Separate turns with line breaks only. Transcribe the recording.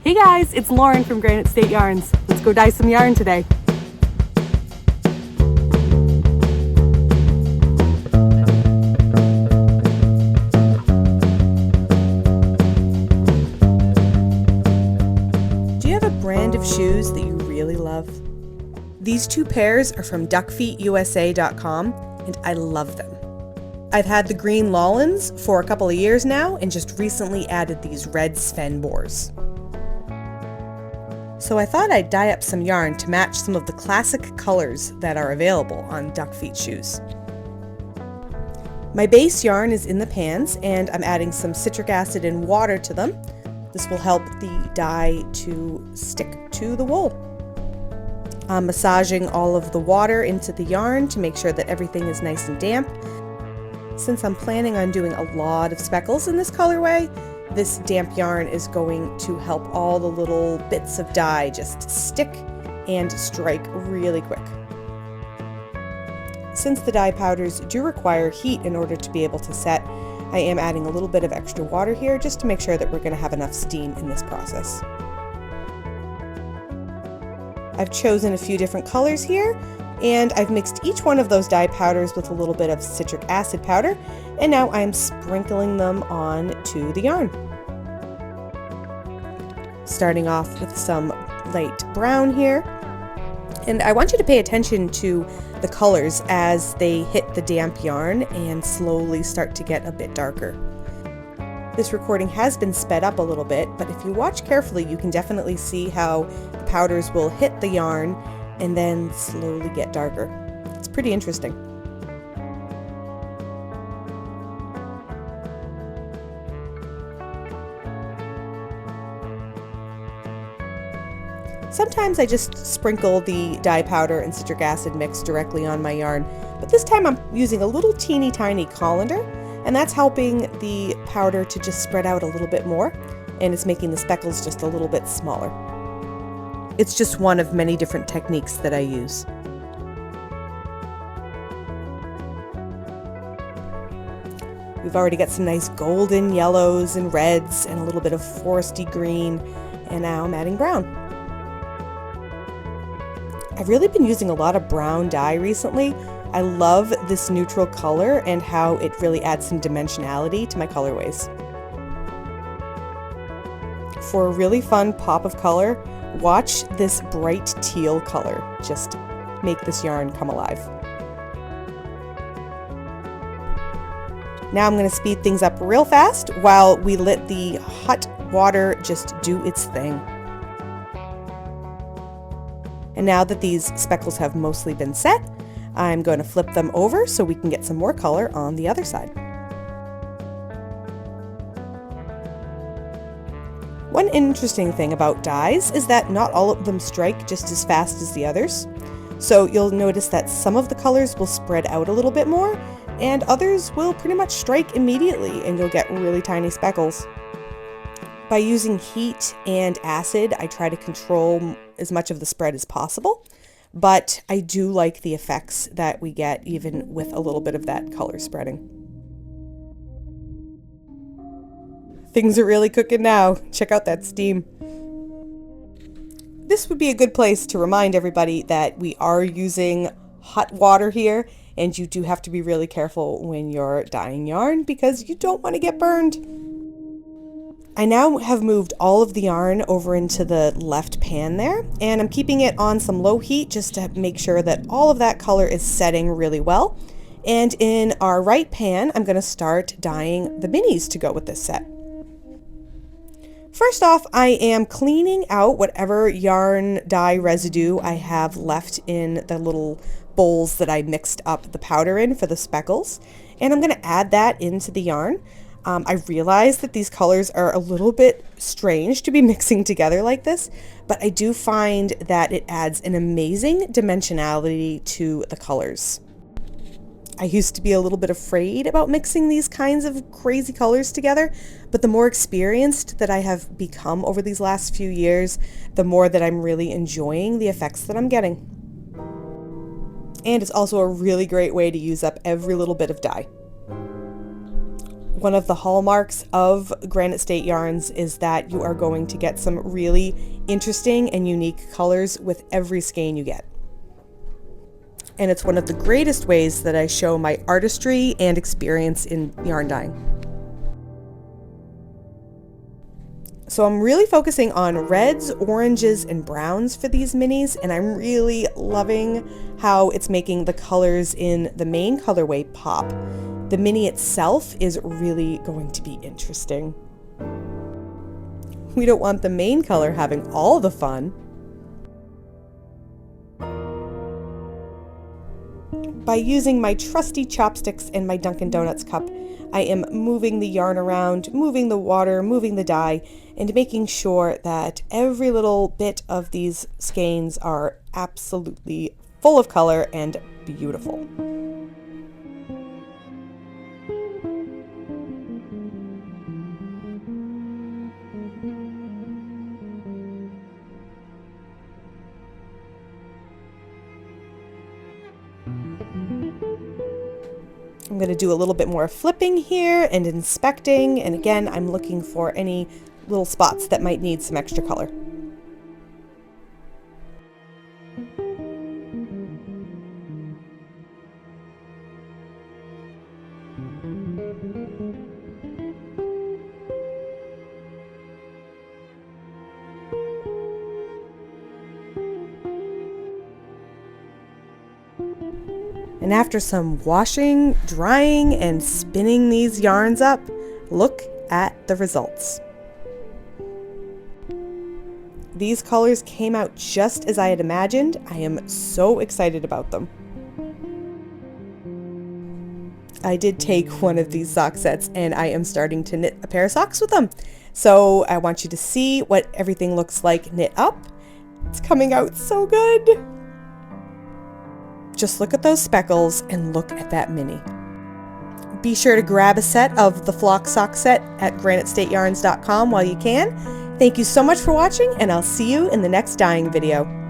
Hey guys, it's Lauren from Granite State Yarns. Let's go dye some yarn today. Do you have a brand of shoes that you really love? These two pairs are from DuckfeetUSA.com and I love them. I've had the green Lollands for a couple of years now and just recently added these red Svenborgs. So I thought I'd dye up some yarn to match some of the classic colors that are available on Duckfeet shoes. My base yarn is in the pans and I'm adding some citric acid and water to them. This will help the dye to stick to the wool. I'm massaging all of the water into the yarn to make sure that everything is nice and damp. Since I'm planning on doing a lot of speckles in this colorway, this damp yarn is going to help all the little bits of dye just stick and strike really quick. Since the dye powders do require heat in order to be able to set, I am adding a little bit of extra water here just to make sure that we're going to have enough steam in this process. I've chosen a few different colors here, and I've mixed each one of those dye powders with a little bit of citric acid powder, and now I'm sprinkling them onto the yarn. Starting off with some light brown here, and I want you to pay attention to the colors as they hit the damp yarn and slowly start to get a bit darker. This recording has been sped up a little bit, but if you watch carefully you can definitely see how the powders will hit the yarn and then slowly get darker. It's pretty interesting. Sometimes I just sprinkle the dye powder and citric acid mix directly on my yarn, but this time I'm using a little teeny tiny colander, and that's helping the powder to just spread out a little bit more, and it's making the speckles just a little bit smaller. It's just one of many different techniques that I use. We've already got some nice golden yellows and reds and a little bit of foresty green, and now I'm adding brown. I've really been using a lot of brown dye recently. I love this neutral color and how it really adds some dimensionality to my colorways. For a really fun pop of color, watch this bright teal color just make this yarn come alive. Now I'm going to speed things up real fast while we let the hot water just do its thing. And now that these speckles have mostly been set, I'm going to flip them over so we can get some more color on the other side. One interesting thing about dyes is that not all of them strike just as fast as the others. So you'll notice that some of the colors will spread out a little bit more, and others will pretty much strike immediately and you'll get really tiny speckles. By using heat and acid, I try to control as much of the spread as possible, but I do like the effects that we get even with a little bit of that color spreading. Things are really cooking now. Check out that steam. This would be a good place to remind everybody that we are using hot water here, and you do have to be really careful when you're dyeing yarn because you don't want to get burned. I now have moved all of the yarn over into the left pan there, and I'm keeping it on some low heat just to make sure that all of that color is setting really well. And in our right pan, I'm going to start dyeing the minis to go with this set. First off, I am cleaning out whatever yarn dye residue I have left in the little bowls that I mixed up the powder in for the speckles, and I'm going to add that into the yarn. I realize that these colors are a little bit strange to be mixing together like this, but I do find that it adds an amazing dimensionality to the colors. I used to be a little bit afraid about mixing these kinds of crazy colors together, but the more experienced that I have become over these last few years, the more that I'm really enjoying the effects that I'm getting. And it's also a really great way to use up every little bit of dye. One of the hallmarks of Granite State Yarns is that you are going to get some really interesting and unique colors with every skein you get. And it's one of the greatest ways that I show my artistry and experience in yarn dyeing. So I'm really focusing on reds, oranges, and browns for these minis, and I'm really loving how it's making the colors in the main colorway pop. The mini itself is really going to be interesting. We don't want the main color having all the fun. By using my trusty chopsticks and my Dunkin' Donuts cup, I am moving the yarn around, moving the water, moving the dye, and making sure that every little bit of these skeins are absolutely full of color and beautiful. I'm going to do a little bit more flipping here and inspecting, and again I'm looking for any little spots that might need some extra color. And after some washing, drying, and spinning these yarns up, look at the results. These colors came out just as I had imagined. I am so excited about them. I did take one of these sock sets and I am starting to knit a pair of socks with them. So I want you to see what everything looks like knit up. It's coming out so good. Just look at those speckles and look at that mini. Be sure to grab a set of the flock sock set at granitestateyarns.com while you can. Thank you so much for watching, and I'll see you in the next dyeing video.